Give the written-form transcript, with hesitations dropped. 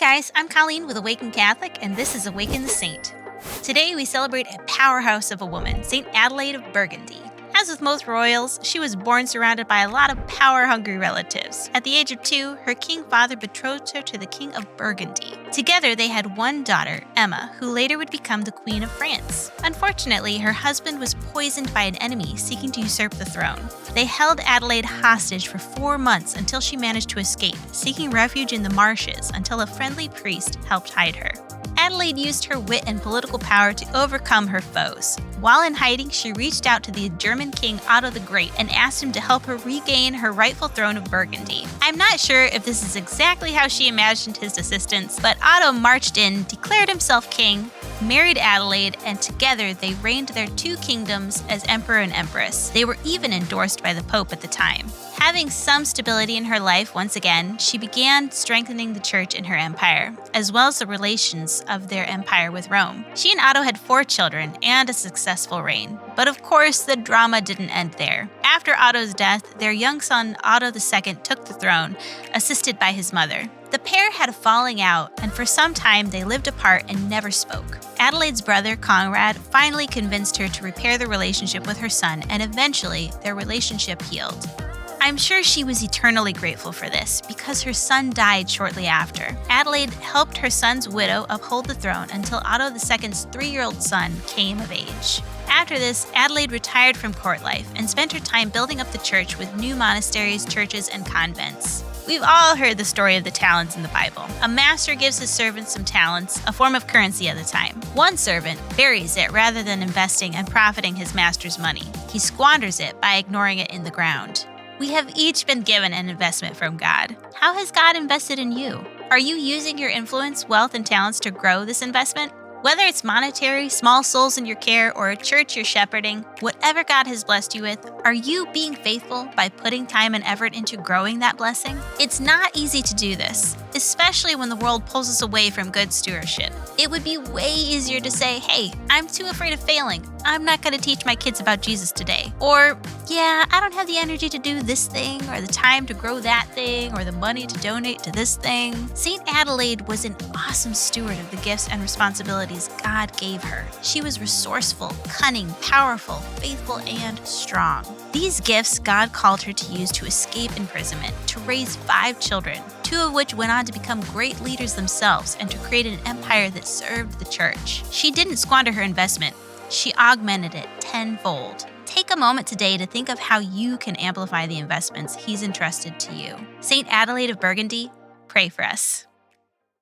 guys, I'm Colleen with Awaken Catholic, and this is Awaken the Saint. Today we celebrate a powerhouse of a woman, Saint Adelaide of Burgundy. As with most royals, she was born surrounded by a lot of power-hungry relatives. At the age of 2, her king father betrothed her to the King of Burgundy. Together they had one daughter, Emma, who later would become the Queen of France. Unfortunately, her husband was poisoned by an enemy seeking to usurp the throne. They held Adelaide hostage for 4 months until she managed to escape, seeking refuge in the marshes until a friendly priest helped hide her. Adelaide used her wit and political power to overcome her foes. While in hiding, she reached out to the German king Otto the Great and asked him to help her regain her rightful throne of Burgundy. I'm not sure if this is exactly how she imagined his assistance, but Otto marched in, declared himself king, married Adelaide, and together they reigned their 2 kingdoms as emperor and empress. They were even endorsed by the Pope at the time. Having some stability in her life once again, she began strengthening the church in her empire, as well as the relations of their empire with Rome. She and Otto had 4 children and a successful reign. But of course, the drama didn't end there. After Otto's death, their young son Otto II took the throne, assisted by his mother. The pair had a falling out, and for some time they lived apart and never spoke. Adelaide's brother, Conrad, finally convinced her to repair the relationship with her son, and eventually their relationship healed. I'm sure she was eternally grateful for this, because her son died shortly after. Adelaide helped her son's widow uphold the throne until Otto II's 3-year-old son came of age. After this, Adelaide retired from court life and spent her time building up the church with new monasteries, churches, and convents. We've all heard the story of the talents in the Bible. A master gives his servant some talents, a form of currency at the time. One servant buries it rather than investing and profiting his master's money. He squanders it by ignoring it in the ground. We have each been given an investment from God. How has God invested in you? Are you using your influence, wealth, and talents to grow this investment? Whether it's monetary, small souls in your care, or a church you're shepherding, whatever God has blessed you with, are you being faithful by putting time and effort into growing that blessing? It's not easy to do this, especially when the world pulls us away from good stewardship. It would be way easier to say, hey, I'm too afraid of failing. I'm not going to teach my kids about Jesus today. Or, yeah, I don't have the energy to do this thing, or the time to grow that thing, or the money to donate to this thing. Saint Adelaide was an awesome steward of the gifts and responsibilities God gave her. She was resourceful, cunning, powerful, faithful, and strong. These gifts God called her to use to escape imprisonment, to raise 5 children, 2 of which went on to become great leaders themselves and to create an empire that served the church. She didn't squander her investment. She augmented it tenfold. Take a moment today to think of how you can amplify the investments He's entrusted to you. Saint Adelaide of Burgundy, pray for us.